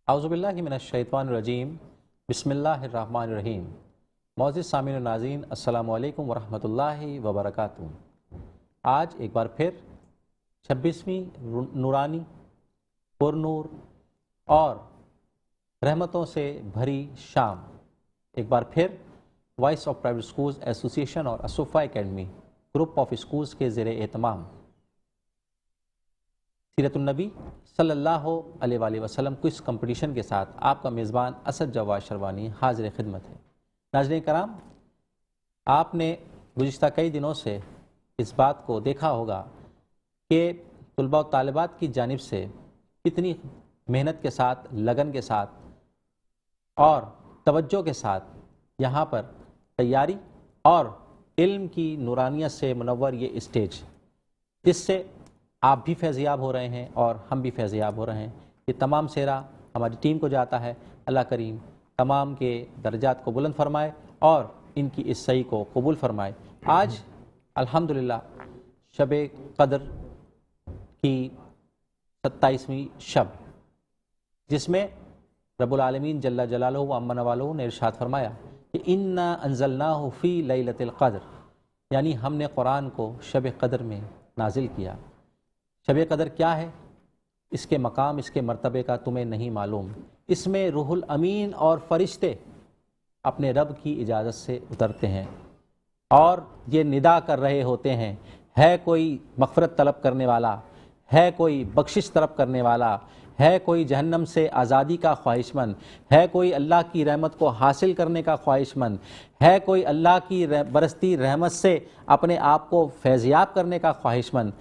اعوذ باللہ من الشیطان الرجیم بسم اللہ الرحمن الرحیم۔ معزز سامعین و ناظرین، السلام علیکم ورحمۃ اللہ وبرکاتہ۔ آج ایک بار پھر 26ویں نورانی پر نور اور رحمتوں سے بھری شام ایک بار پھر وائس آف پرائیویٹ اسکولز ایسوسی ایشن اور اسوفا اکیڈمی گروپ آف اسکولز کے زیر اہتمام سیرت النبی صلی اللہ علیہ وآلہ وسلم کوئز کمپٹیشن کے ساتھ آپ کا میزبان اسد جواد شروانی حاضر خدمت ہے۔ ناظرین کرام، آپ نے گزشتہ کئی دنوں سے اس بات کو دیکھا ہوگا کہ طلباء و طالبات کی جانب سے کتنی محنت کے ساتھ، لگن کے ساتھ اور توجہ کے ساتھ یہاں پر تیاری اور علم کی نورانیت سے منور یہ اسٹیج، جس سے آپ بھی فیضیاب ہو رہے ہیں اور ہم بھی فیضیاب ہو رہے ہیں، یہ تمام سہرا ہماری ٹیم کو جاتا ہے۔ اللہ کریم تمام کے درجات کو بلند فرمائے اور ان کی اس سعی کو قبول فرمائے۔ آج الحمدللہ شب قدر کی 27ویں شب، جس میں رب العالمین جل جلالہ و عم نوالہ نے ارشاد فرمایا کہ انا انزلناہ فی لیلۃ القدر، یعنی ہم نے قرآن کو شب قدر میں نازل کیا۔ شب قدر کیا ہے؟ اس کے مقام، اس کے مرتبے کا تمہیں نہیں معلوم۔ اس میں روح الامین اور فرشتے اپنے رب کی اجازت سے اترتے ہیں اور یہ ندا کر رہے ہوتے ہیں، ہے کوئی مغفرت طلب کرنے والا، ہے کوئی بخشش طلب کرنے والا، ہے کوئی جہنم سے آزادی کا خواہش مند، ہے کوئی اللہ کی رحمت کو حاصل کرنے کا خواہش مند، ہے کوئی اللہ کی برستی رحمت سے اپنے آپ کو فیضیاب کرنے کا خواہش مند۔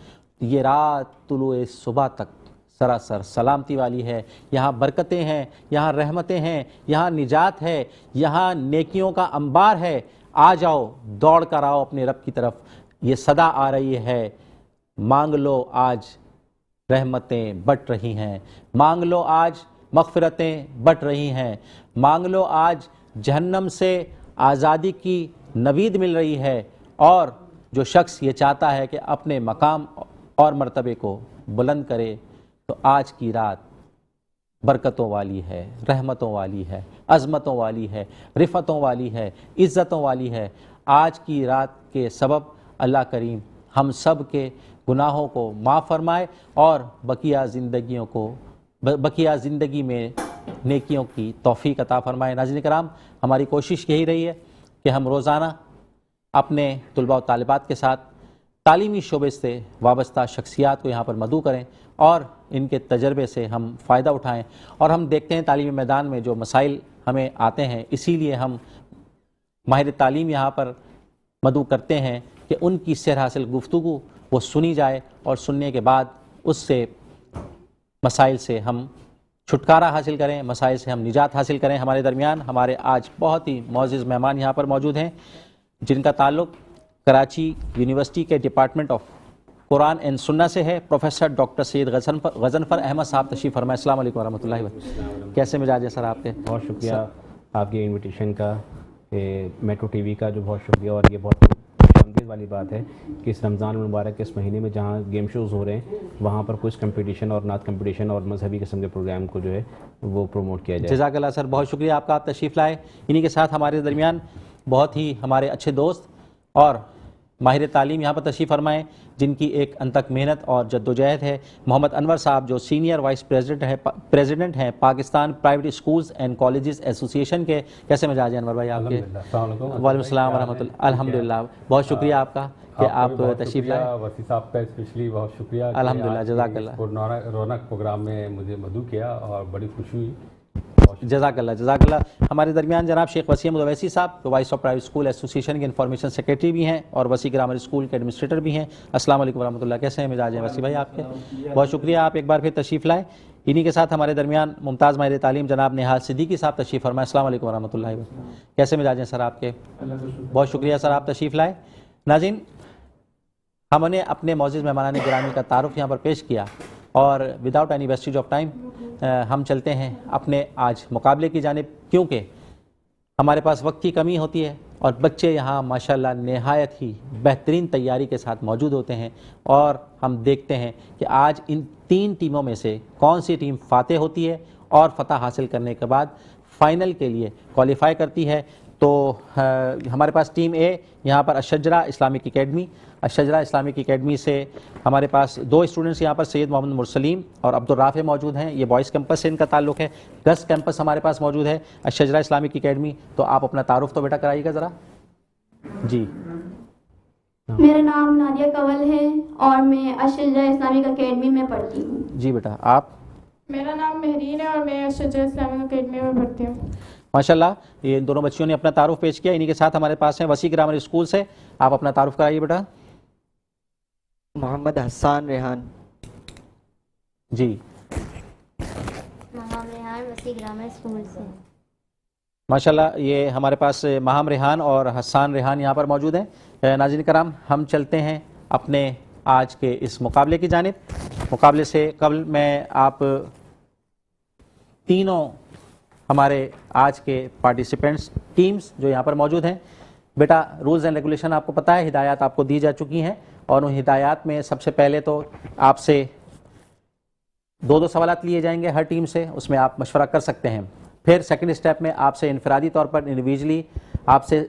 یہ رات طلوع صبح تک سراسر سلامتی والی ہے، یہاں برکتیں ہیں، یہاں رحمتیں ہیں، یہاں نجات ہے، یہاں نیکیوں کا انبار ہے۔ آ جاؤ، دوڑ کر آؤ اپنے رب کی طرف۔ یہ صدا آ رہی ہے، مانگ لو آج رحمتیں بٹ رہی ہیں، مانگ لو آج مغفرتیں بٹ رہی ہیں، مانگ لو آج جہنم سے آزادی کی نوید مل رہی ہے۔ اور جو شخص یہ چاہتا ہے کہ اپنے مقام اور مرتبے کو بلند کرے تو آج کی رات برکتوں والی ہے، رحمتوں والی ہے، عظمتوں والی ہے، رفتوں والی ہے، عزتوں والی ہے۔ آج کی رات کے سبب اللہ کریم ہم سب کے گناہوں کو معاف فرمائے اور بقیہ زندگی میں نیکیوں کی توفیق عطا فرمائے۔ ناظرین کرام، ہماری کوشش یہی رہی ہے کہ ہم روزانہ اپنے طلباء و طالبات کے ساتھ تعلیمی شعبے سے وابستہ شخصیات کو یہاں پر مدعو کریں اور ان کے تجربے سے ہم فائدہ اٹھائیں۔ اور ہم دیکھتے ہیں تعلیمی میدان میں جو مسائل ہمیں آتے ہیں، اسی لیے ہم ماہر تعلیم یہاں پر مدعو کرتے ہیں کہ ان کی سیر حاصل گفتگو وہ سنی جائے اور سننے کے بعد اس سے مسائل سے ہم چھٹکارا حاصل کریں، مسائل سے ہم نجات حاصل کریں۔ ہمارے درمیان ہمارے آج بہت ہی معزز مہمان یہاں پر موجود ہیں، جن کا تعلق کراچی یونیورسٹی کے ڈپارٹمنٹ آف قرآن اینڈ سنہ سے ہے۔ پروفیسر ڈاکٹر سید غضنفر احمد صاحب تشریف فرمائے۔ السلام علیکم ورحمۃ اللہ وبرکاتہ۔ کیسے مزاج ہے سر آپ کے؟ بہت شکریہ آپ کی انویٹیشن کا، میٹرو ٹی وی کا جو بہت شکریہ۔ اور یہ بہت خوشامدید والی بات ہے کہ اس رمضان المبارک کے اس مہینے میں جہاں گیم شوز ہو رہے ہیں وہاں پر کوئز کمپٹیشن اور نعت کمپٹیشن اور مذہبی قسم کے پروگرام کو جو ہے وہ پروموٹ کیا جائے۔ جزاک اللہ سر، بہت شکریہ آپ کا، آپ تشریف لائے۔ انہی کے ساتھ ہمارے درمیان بہت ہی ہمارے اچھے دوست اور ماہر تعلیم یہاں پر تشریف فرمائیں، جن کی ایک انتھک محنت اور جدوجہد ہے۔ محمد انور صاحب جو سینئر وائس پریزیڈنٹ ہیں Pakistan private schools and colleges ایسوسی ایشن کے۔ کیسے مزاج ہیں انور بھائی آپ کے؟ السلام علیکم۔ وعلیکم السلام ورحمۃ اللہ۔ الحمدللہ، بہت شکریہ آپ کا کہ آپ تشریف لائے۔ وسیع صاحب کا اسپیشلی بہت شکریہ، الحمدللہ، جزاک اللہ۔ رونق پروگرام میں مجھے مدعو کیا اور بڑی خوشی ہوئی۔ جزاک اللہ، جزاک اللہ۔ ہمارے درمیان جناب شیخ وسیع احمد اویسی صاحب وائس آف پرائیویٹ اسکول ایسوسی ایشن کے انفارمیشن سیکریٹری بھی ہیں اور وسیع گرامر اسکول کے ایڈمنسٹریٹر بھی ہیں۔ السلام علیکم ورحمۃ اللہ۔ کیسے ہیں مزاج ہیں وسیع بھائی آپ کے؟ بہت شکریہ، آپ ایک بار پھر تشریف لائے۔ انہی کے ساتھ ہمارے درمیان ممتاز ماہر تعلیم جناب نہال صدیقی صاحب تشریف فرمائے۔ السلام علیکم ورحمۃ اللہ وبرکاتہ۔ کیسے مزاج ہیں سر آپ کے؟ بہت شکریہ سر، آپ تشریف لائے۔ ناظرین، ہم نے اپنے معزز مہمان گرامی کا تعارف یہاں پر پیش کیا اور without any wastage of time ہم چلتے ہیں اپنے آج مقابلے کی جانب، کیونکہ ہمارے پاس وقت کی کمی ہوتی ہے اور بچے یہاں ماشاءاللہ نہایت ہی بہترین تیاری کے ساتھ موجود ہوتے ہیں، اور ہم دیکھتے ہیں کہ آج ان تین ٹیموں میں سے کون سی ٹیم فاتح ہوتی ہے اور فتح حاصل کرنے کے بعد فائنل کے لیے کوالیفائی کرتی ہے. تو ہمارے پاس ٹیم اے یہاں پر الشجرہ اسلامک اکیڈمی، الشجرہ اسلامک اکیڈمی سے ہمارے پاس 2 اسٹوڈنٹس یہاں پر سید محمد مرسلیم اور عبدالرافع موجود ہیں. یہ بوائز کیمپس سے ان کا تعلق ہے. گرلس کیمپس ہمارے پاس موجود ہے الشجرہ اسلامک اکیڈمی. تو آپ اپنا تعارف تو بیٹا کرائیے گا ذرا. جی میرا نام نادیہ کنول ہے اور میں الشجرہ اسلامک اکیڈمی میں پڑھتی ہوں. جی بیٹا آپ. میرا نام مہرین ہے اور میں الشجرہ اسلامک اکیڈمی میں پڑھتی ہوں. ماشاءاللہ یہ دونوں بچیوں نے اپنا تعارف پیش کیا. انہی کے ساتھ ہمارے پاس ہیں وسیع گرامر اسکول سے. آپ اپنا تعارف کرائیے بیٹا. محمد حسان ریحان. جی مہام ریحان وسیع گرامر اسکول سے. ماشاءاللہ یہ ہمارے پاس مہام ریحان اور حسان ریحان یہاں پر موجود ہیں. ناظرین کرام ہم چلتے ہیں اپنے آج کے اس مقابلے کی جانب. مقابلے سے قبل میں آپ تینوں ہمارے آج کے پارٹیسپینٹس ٹیمز جو یہاں پر موجود ہیں، بیٹا رولز اینڈ ریگولیشن آپ کو پتہ ہے، ہدایات آپ کو دی جا چکی ہیں. اور ان ہدایات میں سب سے پہلے تو آپ سے 2 سوالات لیے جائیں گے ہر ٹیم سے، اس میں آپ مشورہ کر سکتے ہیں. پھر سیکنڈ اسٹیپ میں آپ سے انفرادی طور پر انڈیویجلی آپ سے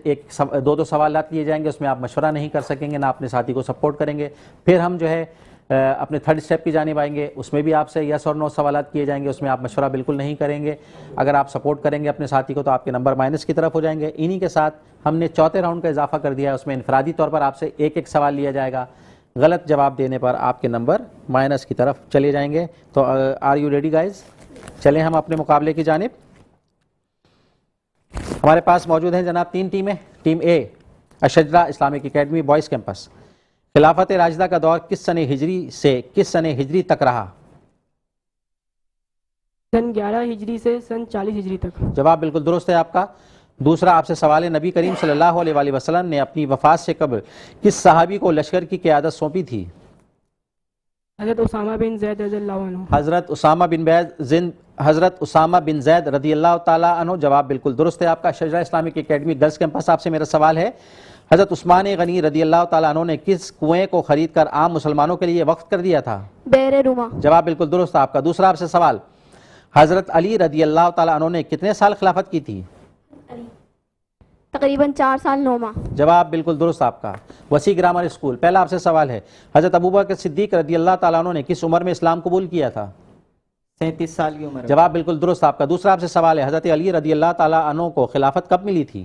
2 سوالات لیے جائیں گے، اس میں آپ مشورہ نہیں کر سکیں گے، نہ اپنے ساتھی کو سپورٹ کریں گے. پھر ہم جو ہے اپنے تھرڈ اسٹیپ کی جانب آئیں گے، اس میں بھی آپ سے یس اور نو سوالات کیے جائیں گے، اس میں آپ مشورہ بالکل نہیں کریں گے. اگر آپ سپورٹ کریں گے اپنے ساتھی کو تو آپ کے نمبر مائنس کی طرف ہو جائیں گے. انہی کے ساتھ ہم نے چوتھے راؤنڈ کا اضافہ کر دیا ہے، اس میں انفرادی طور پر آپ سے 1 سوال لیا جائے گا. غلط جواب دینے پر آپ کے نمبر مائنس کی طرف چلے جائیں گے. تو آر یو ریڈی گائز؟ چلیں ہم اپنے مقابلے کی جانب. ہمارے پاس موجود ہیں جناب 3 ٹیمیں. ٹیم اے الشجرہ اسلامک اکیڈمی بوائز کیمپس. خلافت راشدہ کا دور کس سنہ ہجری سے کس سنہ ہجری تک رہا؟ سن 11 ہجری سے سن 40 ہجری تک. جواب بالکل درست ہے آپ کا. دوسرا آپ سے سوال ہے، نبی کریم صلی اللہ علیہ وآلہ وسلم نے اپنی وفات سے قبل کس صحابی کو لشکر کی قیادت سونپی تھی؟ حضرت اسامہ بن زید رضی اللہ عنہ. حضرت اسامہ بن زید رضی اللہ تعالیٰ عنہ. جواب بالکل درست ہے آپ کا. شجرہ اسلامک اکیڈمی گرلس کیمپس آپ سے میرا سوال ہے، حضرت عثمان غنی رضی اللہ تعالیٰ عنہ نے کس کنویں کو خرید کر عام مسلمانوں کے لیے وقف کر دیا تھا؟ بئر روما. جواب بالکل درست ہے آپ کا. دوسرا آپ سے سوال، حضرت علی رضی اللہ تعالیٰ عنہ نے کتنے سال خلافت کی تھی؟ تقریباً 4 سال 9 ماہ. جواب بالکل درست آپ کا. وسیع گرامر اسکول. پہلا آپ سے سوال ہے، حضرت ابوبکر صدیق رضی اللہ تعالیٰ عنہ نے کس عمر میں اسلام قبول کیا تھا؟ 37 سال کی عمر. جواب بالکل درست آپ کا. دوسرا آپ سے سوال ہے، حضرت علی رضی اللہ تعالیٰ عنہ کو خلافت کب ملی تھی؟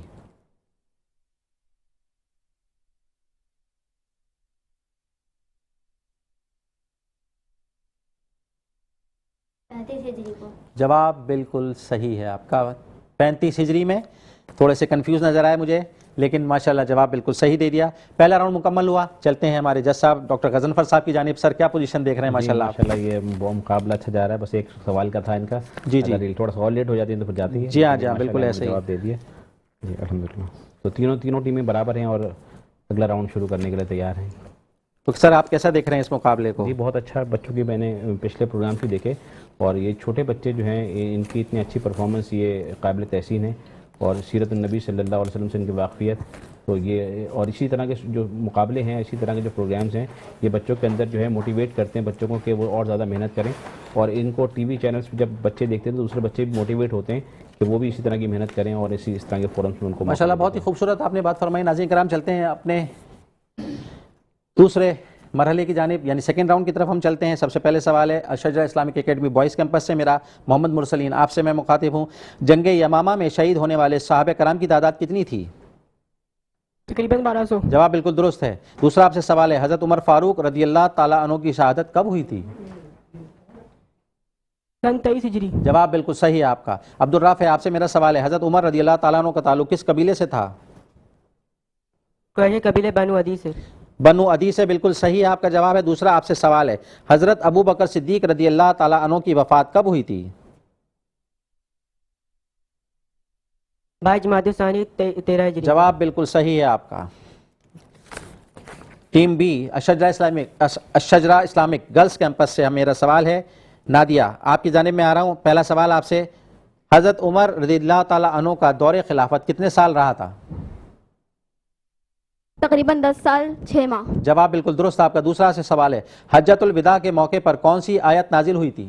ہجری کو. جواب بالکل صحیح ہے آپ کا. 35 ہجری میں. تھوڑے سے کنفیوز نظر آئے مجھے، لیکن ماشاءاللہ جواب بالکل صحیح دے دیا. پہلا راؤنڈ مکمل ہوا. چلتے ہیں ہمارے جج صاحب ڈاکٹر غضنفر صاحب کی جانب. سر کیا پوزیشن دیکھ رہے ہیں؟ ماشاءاللہ ماشاءاللہ یہ مقابلہ اچھا جا رہا ہے. بس ایک سوال کا تھا ان کا. جی جی اگر تھوڑا سا اور لیٹ ہو جاتی ہے تو پھر جاتی ہے. جی ہاں جی ہاں بالکل ایسے ہی. جواب دے دیے جی الحمدللہ. تو تینوں ٹیمیں برابر ہیں اور اگلا راؤنڈ شروع کرنے کے لیے تیار ہیں. تو سر آپ کیسا دیکھ رہے ہیں اس مقابلے کو؟ جی بہت اچھا. بچوں کی میں نے پچھلے پروگرام سے دیکھے اور یہ چھوٹے بچے جو ہیں ان کی اتنی اچھی پرفارمنس یہ قابل تحسین ہے. اور سیرت النبی صلی اللہ علیہ وسلم سے ان کی واقفیت تو یہ، اور اسی طرح کے جو مقابلے ہیں، اسی طرح کے جو پروگرامز ہیں، یہ بچوں کے اندر جو ہے موٹیویٹ کرتے ہیں بچوں کو کہ وہ اور زیادہ محنت کریں. اور ان کو ٹی وی چینلز پہ جب بچے دیکھتے ہیں تو دوسرے بچے بھی موٹیویٹ ہوتے ہیں کہ وہ بھی اسی طرح کی محنت کریں اور اس طرح کے فورمز میں ان کو ماشاءاللہ بہت ہی خوبصورت آپ نے بات فرمائی. ناظرین کرام چلتے ہیں اپنے دوسرے مرحلے کی جانب، یعنی سیکنڈ راؤنڈ کی طرف ہم چلتے ہیں. سب سے پہلے سوال ہے الشجرہ اسلامک اکیڈمی بوائز کیمپس سے میرا محمد مرسلین. آپ سے میں مخاطب ہوں، جنگ یمامہ میں شہید ہونے والے صحابہ کرام کی تعداد کتنی تھی؟ تقریباً 1200. جواب بالکل درست ہے. دوسرا آپ سے سوال ہے، حضرت عمر فاروق رضی اللہ تعالیٰ عنہ کی شہادت کب ہوئی تھی؟ سن 23 ہجری. جواب بالکل صحیح ہے آپ کا. عبدالرافع آپ سے میرا سوال ہے، حضرت عمر رضی اللہ تعالیٰ عنہ کا تعلق کس قبیلے سے تھا؟ قریش قبیلے بنو عدی سے. بنو عدی سے بالکل صحیح آپ کا جواب ہے. دوسرا آپ سے سوال ہے، حضرت ابو بکر صدیق رضی اللہ تعالیٰ عنہ کی وفات کب ہوئی تھی؟ 22 جمادی ثانی 13 ہجری. جواب بالکل صحیح ہے آپ کا. Team B Alshajra Islamic girls campus سے میرا سوال ہے، نادیہ آپ کی جانب میں آ رہا ہوں. پہلا سوال آپ سے، حضرت عمر رضی اللہ تعالیٰ عنہ کا دور خلافت کتنے سال رہا تھا؟ تقریباً 10 سال 6 ماہ. جواب بالکل درست آپ کا. دوسرا سے سوال ہے، حجۃ الوداع کے موقع پر کون سی آیت نازل ہوئی تھی؟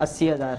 80,000।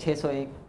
601।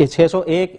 601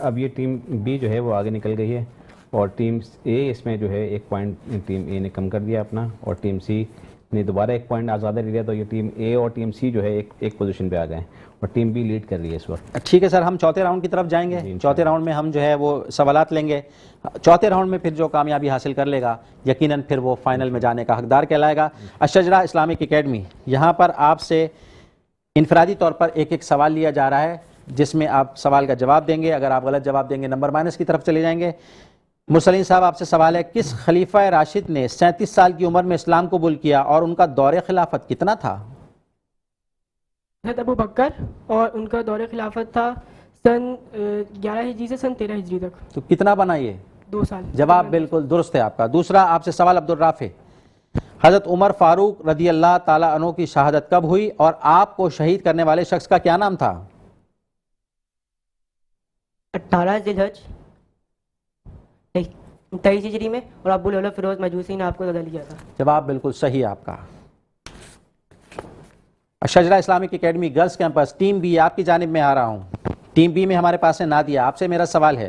اب یہ ٹیم بی جو ہے وہ آگے نکل گئی ہے اور ٹیم اے اس میں جو ہے 1 پوائنٹ ٹیم اے نے کم کر دیا اپنا, اور ٹیم سی نے دوبارہ 1 پوائنٹ آزادہ لے لیا, تو یہ ٹیم اے اور ٹیم سی جو ہے ایک پوزیشن پہ آ گئے ہیں اور ٹیم بی لیڈ کر رہی ہے اس وقت. ٹھیک ہے سر, ہم چوتھے راؤنڈ کی طرف جائیں گے. چوتھے راؤنڈ میں ہم جو ہے وہ سوالات لیں گے. چوتھے راؤنڈ میں پھر جو کامیابی حاصل کر لے گا یقیناً پھر وہ فائنل میں جانے کا حقدار کہلائے گا. الشجرہ اسلامک اکیڈمی, یہاں پر آپ سے انفرادی طور پر ایک سوال لیا جا رہا ہے جس میں آپ سوال کا جواب دیں گے. اگر آپ غلط جواب دیں گے نمبر مائنس کی طرف چلے جائیں گے. مرسلین صاحب آپ سے سوال ہے, کس خلیفہ راشد نے 37 سال کی عمر میں اسلام قبول کیا اور ان کا دور خلافت کتنا تھا؟ حضرت ابو بکر, اور ان کا دور خلافت تھا سن 11 ہجری سے سن 13 ہجری تک. تو کتنا بنا یہ؟ 2 سال. جواب بالکل درست ہے آپ کا. دوسرا آپ سے سوال عبدالرافع, حضرت عمر فاروق رضی اللہ تعالیٰ عنہ کی شہادت کب ہوئی اور آپ کو شہید کرنے والے شخص کا کیا نام تھا؟ 18 ذی الحج 23 ہجری میں, اور ابو لؤلؤ فیروز مجوسی نے آپ کو سزا لیا تھا. جواب بالکل صحیح آپ کا. Alshajra Islamic academy girls campus team B, آپ کی جانب میں آ رہا ہوں. ٹیم بی میں ہمارے پاس ہے نادیہ, آپ سے میرا سوال ہے,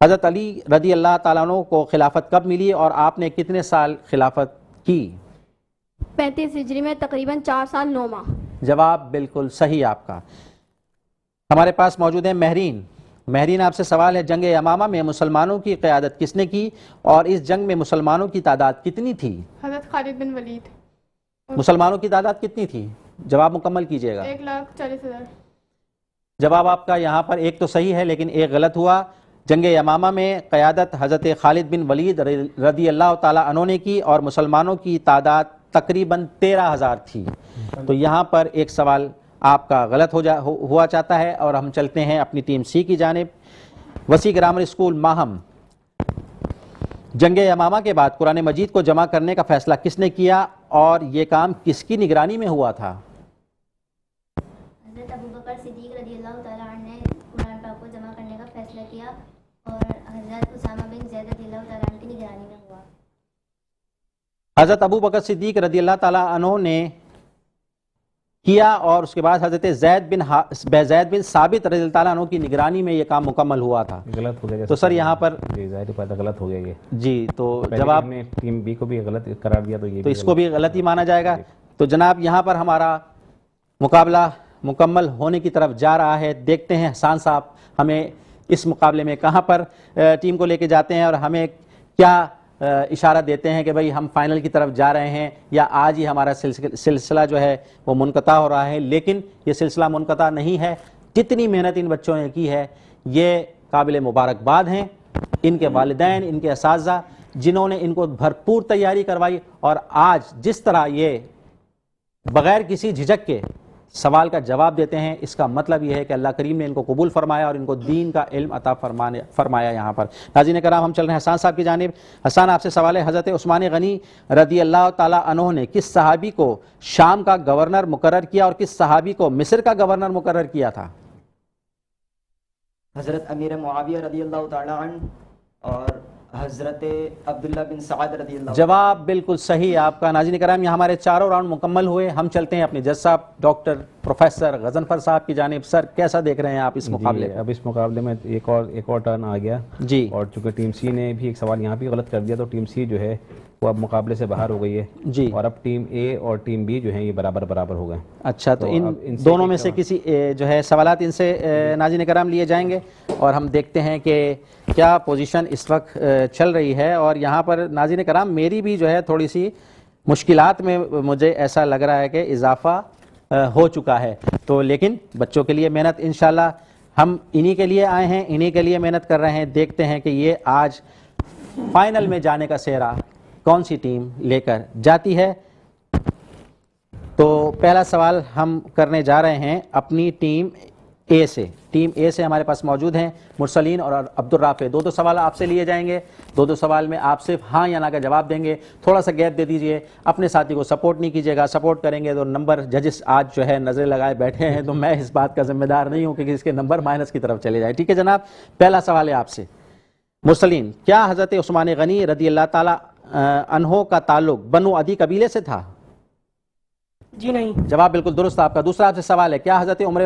حضرت علی رضی اللہ تعالیٰ عنہ کو خلافت کب ملی اور آپ نے کتنے سال خلافت کی؟ 35 ہجری میں تقریباً 4 سال 9 ماہ. جواب بالکل صحیح آپ کا. ہمارے پاس موجود ہیں مہرین. مہرین آپ سے سوال ہے, جنگ یمامہ میں مسلمانوں کی قیادت کس نے کی اور اس جنگ میں مسلمانوں کی تعداد کتنی تھی؟ حضرت خالد بن ولید. مسلمانوں کی تعداد کتنی تھی؟ جواب مکمل کیجئے گا. 1,40,000. جواب آپ کا یہاں پر ایک تو صحیح ہے لیکن ایک غلط ہوا. جنگ یمامہ میں قیادت حضرت خالد بن ولید رضی اللہ تعالیٰ عنہ نے کی اور مسلمانوں کی تعداد تقریباً 13,000 تھی. تو یہاں پر ایک سوال آپ کا غلط ہوا چاہتا ہے اور ہم چلتے ہیں اپنی ٹیم سی کی جانب. وسیع گرامر اسکول ماہم, جنگ یمامہ کے بعد قرآن مجید کو جمع کرنے کا فیصلہ کس نے کیا اور یہ کام کس کی نگرانی میں ہوا تھا؟ حضرت ابو بکر صدیق رضی اللہ تعالیٰ عنہ نے قرآن پاک کو جمع کرنے کا فیصلہ کیا اور حضرت اسامہ بن زید رضی اللہ تعالیٰ عنہ کی نگرانی میں ہوا. حضرت ابو بکر صدیق رضی اللہ تعالیٰ عنہ نے کیا اور اس کے بعد حضرت زید بن ثابت رضی اللہ تعالیٰ عنہ کی نگرانی میں یہ کام مکمل ہوا تھا. غلط ہو گیا تو سر یہاں پر ظاہر بات ہے غلط ہو گیا یہ. جی, تو جواب نے ٹیم بی کو بھی غلط قرار دیا, تو یہ تو اس کو بھی غلط ہی مانا جائے گا. تو جناب یہاں پر ہمارا مقابلہ مکمل ہونے کی طرف جا رہا ہے. دیکھتے ہیں حسان صاحب ہمیں اس مقابلے میں کہاں پر ٹیم کو لے کے جاتے ہیں اور ہمیں کیا اشارہ دیتے ہیں کہ بھئی ہم فائنل کی طرف جا رہے ہیں یا آج ہی ہمارا سلسلہ جو ہے وہ منقطع ہو رہا ہے. لیکن یہ سلسلہ منقطع نہیں ہے. جتنی محنت ان بچوں نے کی ہے یہ قابل مبارکباد ہیں. ان کے والدین, ان کے اساتذہ جنہوں نے ان کو بھرپور تیاری کروائی اور آج جس طرح یہ بغیر کسی جھجک کے سوال کا جواب دیتے ہیں, اس کا مطلب یہ ہے کہ اللہ کریم نے ان کو قبول فرمایا اور ان کو دین کا علم عطا فرمایا. یہاں پر ناظرین کرام ہم چل رہے ہیں حسان صاحب کی جانب. حسان آپ سے سوال ہے, حضرت عثمان غنی رضی اللہ تعالیٰ عنہ نے کس صحابی کو شام کا گورنر مقرر کیا اور کس صحابی کو مصر کا گورنر مقرر کیا تھا؟ حضرت امیر معاویہ رضی اللہ تعالیٰ عنہ اور حضرت عبداللہ بن سعد رضی اللہ. جواب بالکل صحیح آپ کا. ناظرین کرام یہ ہمارے چاروں راؤنڈ مکمل ہوئے. ہم چلتے ہیں اپنے جج صاحب ڈاکٹر پروفیسر غضنفر صاحب کی جانب. سر کیسا دیکھ رہے ہیں آپ اس مقابلے کو؟ اب اس مقابلے میں ایک اور ٹرن آ گیا جی, اور چونکہ ٹیم سی نے بھی ایک سوال یہاں بھی غلط کر دیا تو ٹیم سی جو ہے وہ اب مقابلے سے باہر ہو گئی ہے جی, اور اب ٹیم اے اور ٹیم بی جو ہیں یہ برابر ہو گئے. اچھا, تو ان دونوں میں سے کسی جو ہے سوالات ان سے ناظرین کرام لیے جائیں گے اور ہم دیکھتے ہیں کہ کیا پوزیشن اس وقت چل رہی ہے. اور یہاں پر ناظرین کرام میری بھی جو ہے تھوڑی سی مشکلات میں مجھے ایسا لگ رہا ہے کہ اضافہ ہو چکا ہے. تو لیکن بچوں کے لیے محنت انشاءاللہ ہم انہی کے لیے آئے ہیں, انہی کے لیے محنت کر رہے ہیں. دیکھتے ہیں کہ یہ آج فائنل میں جانے کا سہرا کون سی ٹیم لے کر جاتی ہے. تو پہلا سوال ہم کرنے جا رہے ہیں اپنی ٹیم اے سے. ٹیم اے سے ہمارے پاس موجود ہیں مرسلین اور عبدالرافع. دو سوال آپ سے لیے جائیں گے. دو سوال میں آپ صرف ہاں یا نہ کا جواب دیں گے. تھوڑا سا گیپ دے دیجئے. اپنے ساتھی کو سپورٹ نہیں کیجیے گا. سپورٹ کریں گے تو نمبر ججز آج جو ہے نظر لگائے بیٹھے ہیں, تو میں اس بات کا ذمہ دار نہیں ہوں کہ اس کے نمبر مائنس کی طرف چلے جائے. ٹھیک ہے جناب, پہلا سوال ہے آپ سے. مرسلین, کیا حضرت عثمان غنی رضی اللہ تعالی عنہ کا تعلق بنو عدی قبیلے سے تھا؟ جی نہیں. جواب بالکل درست آپ کا. دوسرا آپ سے سوال ہے, کیا حضرت عمر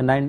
9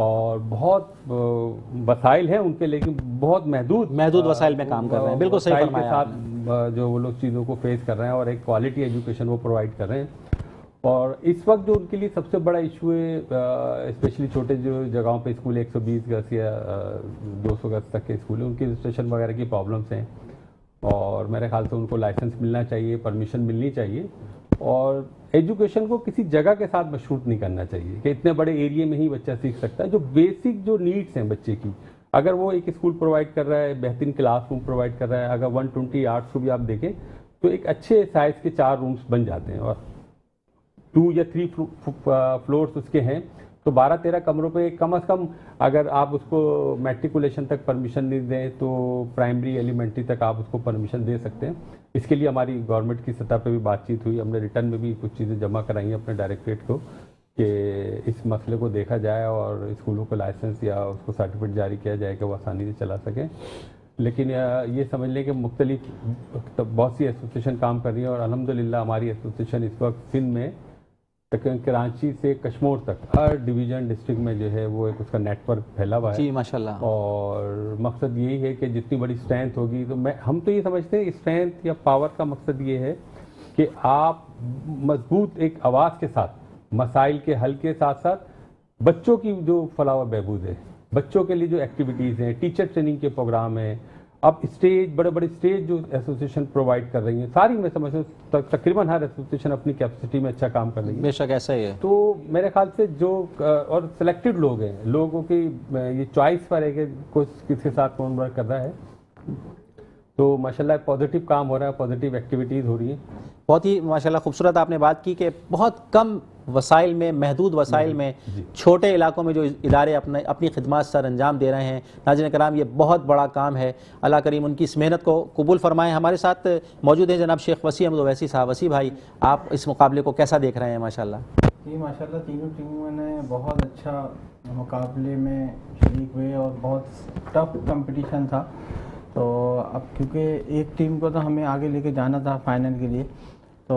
اور بہت وسائل ہیں ان کے، لیکن بہت محدود وسائل میں کام کر رہے ہیں. بالکل صحیح وسائل فرمایا کے آپ نے. ساتھ جو وہ لوگ چیزوں کو فیس کر رہے ہیں اور ایک کوالٹی ایجوکیشن وہ پرووائڈ کر رہے ہیں. اور اس وقت جو ان کے لیے سب سے بڑا ایشو ہے، اسپیشلی چھوٹے جو جگہوں پہ اسکول 120 گز یا 200 گز تک کے اسکول ہیں، ان کی رجسٹریشن وغیرہ کی پرابلمس ہیں. اور میرے خیال سے ان کو لائسنس ملنا چاہیے، پرمیشن ملنی چاہیے، اور ایجوکیشن کو کسی جگہ کے ساتھ مشروط نہیں کرنا چاہیے کہ اتنے بڑے ایریے میں ہی بچہ سیکھ سکتا ہے. جو بیسک جو نیڈس ہیں بچے کی، اگر وہ ایک اسکول پرووائڈ کر رہا ہے، بہترین کلاس روم پرووائڈ کر رہا ہے، اگر 120 آرٹس کو بھی آپ دیکھیں تو ایک اچھے سائز کے 4 رومز بن جاتے ہیں، اور 2 یا 3 فلورس اس کے ہیں، تو 12-13 کمروں پہ کم از کم اگر آپ اس کو میٹریکولیشن تک پرمیشن نہیں دیں تو پرائمری ایلیمنٹری تک آپ اس کو پرمیشن دے سکتے ہیں. اس کے لیے ہماری گورنمنٹ کی سطح پہ بھی بات چیت ہوئی، ہم نے ریٹرن میں بھی کچھ چیزیں جمع کرائی ہیں اپنے ڈائریکٹریٹ کو کہ اس مسئلے کو دیکھا جائے اور اسکولوں کو لائسنس یا اس کو سرٹیفکیٹ جاری کیا جائے کہ وہ آسانی سے چلا سکیں. لیکن یہ سمجھ لیں کہ مختلف بہت سی ایسوسیشن کام کر رہی ہیں، اور الحمدللہ ہماری ایسوسیشن اس وقت سندھ میں کراچی سے کشمور تک ہر ڈویژن ڈسٹرکٹ میں جو ہے وہ ایک اس کا نیٹ ورک پھیلا ہوا ہے. جی ماشاء اللہ. اور مقصد یہی ہے کہ جتنی بڑی اسٹرینتھ ہوگی، تو ہم تو یہ سمجھتے ہیں اسٹرینتھ یا پاور کا مقصد یہ ہے کہ آپ مضبوط ایک آواز کے ساتھ مسائل کے حل کے ساتھ ساتھ بچوں کی جو فلاح و بہبود ہے، بچوں کے لیے جو ایکٹیویٹیز ہیں، ٹیچر ٹریننگ کے پروگرام ہیں، اب اسٹیج بڑے بڑے اسٹیج جو ایسوسیشن پرووائڈ کر رہی ہیں، ساری میں سمجھتا ہوں تقریباً ہر ایسوسیشن اپنی کیپیسٹی میں اچھا کام کر رہی ہے. بے شک ایسا ہی ہے. تو میرے خیال سے جو اور سلیکٹڈ لوگ ہیں، لوگوں کی یہ چوائس پر ہے کہ کس کے ساتھ کون ورک کر رہا ہے. تو ماشاءاللہ پازیٹیو کام ہو رہا ہے، پازیٹیو ایکٹیویٹیز ہو رہی ہیں. بہت ہی ماشاءاللہ خوبصورت آپ نے بات کی کہ بہت کم وسائل میں، محدود وسائل میں چھوٹے علاقوں میں جو ادارے اپنی خدمات سر انجام دے رہے ہیں. ناظرین کرام، یہ بہت بڑا کام ہے. اللہ کریم ان کی اس محنت کو قبول فرمائیں. ہمارے ساتھ موجود ہیں جناب شیخ وسیع احمد اویسی صاحب. وسیع بھائی، آپ اس مقابلے کو کیسا دیکھ رہے ہیں؟ ماشاءاللہ جی ماشاءاللہ تینوں ٹیموں نے بہت اچھا مقابلے میں شریک ہوئے اور بہت ٹف کمپٹیشن تھا. تو اب کیونکہ ایک ٹیم کو تو ہمیں آگے لے کے جانا تھا فائنل کے لیے، تو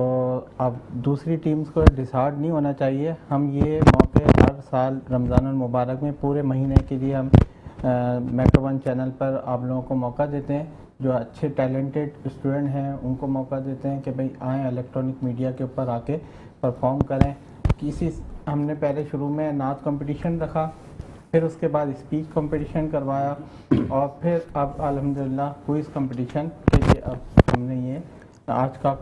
اب دوسری ٹیمز کو ڈسہارٹ نہیں ہونا چاہیے. ہم یہ موقع ہر سال رمضان المبارک میں پورے مہینے کے لیے ہم میٹرو 1 چینل پر آپ لوگوں کو موقع دیتے ہیں. جو اچھے ٹیلنٹڈ اسٹوڈنٹ ہیں ان کو موقع دیتے ہیں کہ بھئی آئیں الیکٹرانک میڈیا کے اوپر آ کے پرفارم کریں. ہم نے پہلے شروع میں نعت کمپٹیشن رکھا، پھر اس کے بعد اسپیچ کمپٹیشن کروایا، اور پھر اب الحمدللہ کوئز کمپٹیشن کے لیے اب ہم نے یہ آج کا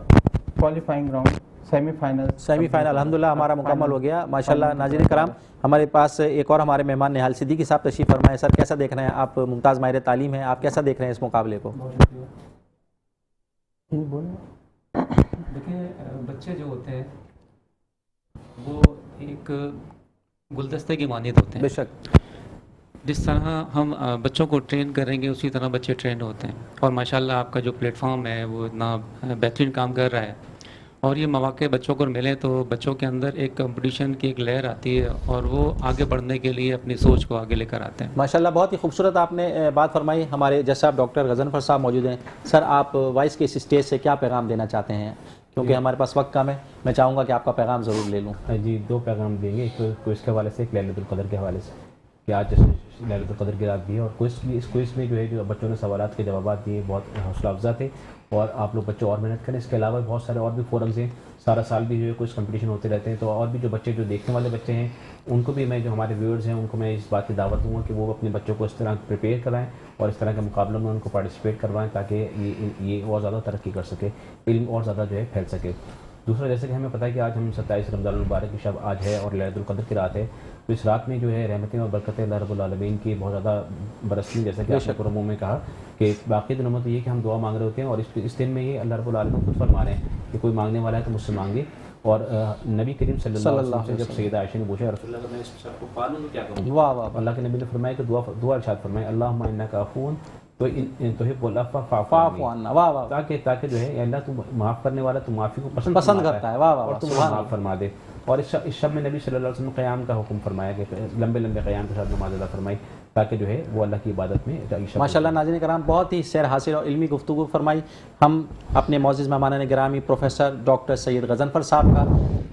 کوالیفائنگ راؤنڈ سیمی فائنل الحمدللہ ہمارا مکمل ہو گیا. ماشاءاللہ ناظرین کرام، ہمارے پاس ایک اور ہمارے مہمان نہال صدیقی صاحب تشریف فرمائے. سر کیسا دیکھ رہے ہیں آپ؟ ممتاز ماہر تعلیم ہیں، آپ کیسا دیکھ رہے ہیں اس مقابلے کو؟ دیکھیں، بچے جو ہوتے ہیں وہ ایک گلدستے کی مانند ہوتے ہیں. بے شک. جس طرح ہم بچوں کو ٹرین کریں گے اسی طرح بچے ٹرین ہوتے ہیں. اور ماشاءاللہ آپ کا جو پلیٹ فارم ہے وہ اتنا بہترین کام کر رہا ہے، اور یہ مواقع بچوں کو ملیں تو بچوں کے اندر ایک کمپٹیشن کی ایک لہر آتی ہے اور وہ آگے بڑھنے کے لیے اپنی سوچ کو آگے لے کر آتے ہیں. ماشاءاللہ بہت ہی خوبصورت آپ نے بات فرمائی. ہمارے جج صاحب ڈاکٹر غضنفر صاحب موجود ہیں. سر، آپ وائس کے اس اسٹیج سے کیا پیغام دینا چاہتے ہیں؟ کیونکہ ہمارے پاس وقت کم ہے، میں چاہوں گا کہ آپ کا پیغام ضرور لے لوں. جی، 2 پیغام دیں گے. ایک کوئز کے حوالے سے، ایک للیلۃ القدر کے حوالے سے کہ آج جیسے للیلۃ القدر کی رات بھی ہے، اور اس کوئز میں جو ہے جو بچوں نے سوالات کے جوابات دیے بہت حوصلہ افزا تھے، اور آپ لوگ بچے اور محنت کریں. اس کے علاوہ بہت سارے اور بھی فورمز ہیں، سارا سال بھی جو ہے کوئز کمپٹیشن ہوتے رہتے ہیں. تو اور بھی جو بچے جو دیکھنے والے بچے ہیں ان کو بھی میں، جو ہمارے ویورز ہیں ان کو میں اس بات کی دعوت دوں گا کہ وہ اپنے بچوں کو اس طرح پریپیئر کرائیں اور اس طرح کے مقابلوں میں ان کو پارٹیسپیٹ کروائیں تاکہ یہ اور زیادہ ترقی کر سکے، علم اور زیادہ جو ہے پھیل سکے. دوسرا، جیسے کہ ہمیں پتہ ہے کہ آج ہم 27 رمضان المبارک کی شب آج ہے اور للیلۃ القدر کی رات ہے، تو اس رات میں جو ہے رحمتیں اور برکتیں اللہ رب العالمین کی بہت زیادہ برستی، جیسا کہ آپ نے قرآن میں کہا کہ باقی دنوں میں تو یہ کہ ہم دعا مانگ رہے ہوتے ہیں، اور اس دن میں یہ اللہ رب العالمین خود فرما رہے ہیں کہ کوئی مانگنے والا ہے تو مجھ سے مانگے. اور نبی کریم صلی اللہ علیہ وسلم سے جب سیدہ عائشہ نے پوچھا رسول اللہ میں اس شخص کو پالوں تو کیا کروں؟ واہ واہ. اللہ کے نبی نے فرمایا کہ دعا ارشاد فرمائے، اللہم انک عفو تحب العفو فاعف عنا. واہ واہ. تاکہ جو ہے اللہ تو معاف کرنے والا، تو معافی کو پسند کرتا ہے. واہ واہ. اور تم معاف فرما دے. اور اس شب میں نبی صلی اللہ علیہ وسلم نے قیام کا حکم فرمایا کہ لمبے لمبے قیام کے ساتھ نماز ادا فرمائی تاکہ جو ہے وہ اللہ کی عبادت میں. ماشاءاللہ ناظرین کرام، بہت ہی سیر حاصل اور علمی گفتگو فرمائی. ہم اپنے معزز مہمانان گرامی پروفیسر ڈاکٹر سید غضنفر صاحب کا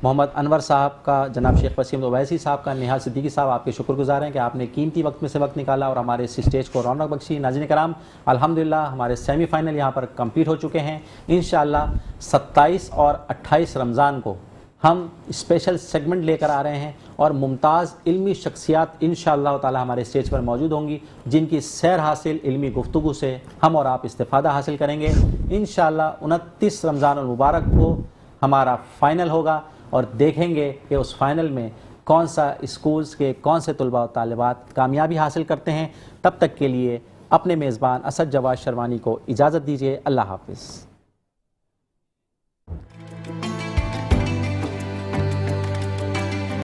محمد انور صاحب کا، جناب شیخ وسیم اویسی صاحب کا، نہال صدیقی صاحب آپ کے شکر گزار ہیں کہ آپ نے قیمتی وقت میں سے وقت نکالا اور ہمارے اس اسٹیج کو رونق بخشی۔ ناظرین کرام، الحمدللہ ہمارے سیمی فائنل یہاں پر کمپلیٹ ہو چکے ہیں۔ انشاءاللہ 27 اور 28 رمضان کو ہم اسپیشل سیگمنٹ لے کر آ رہے ہیں اور ممتاز علمی شخصیات انشاءاللہ تعالی ہمارے اسٹیج پر موجود ہوں گی، جن کی سیر حاصل علمی گفتگو سے ہم اور آپ استفادہ حاصل کریں گے۔ انشاءاللہ 29 رمضان المبارک کو ہمارا فائنل ہوگا اور دیکھیں گے کہ اس فائنل میں کون سا اسکولز کے کون سے طلباء و طالبات کامیابی حاصل کرتے ہیں۔ تب تک کے لیے اپنے میزبان اسد جواد شروانی کو اجازت دیجیے۔ اللہ حافظ۔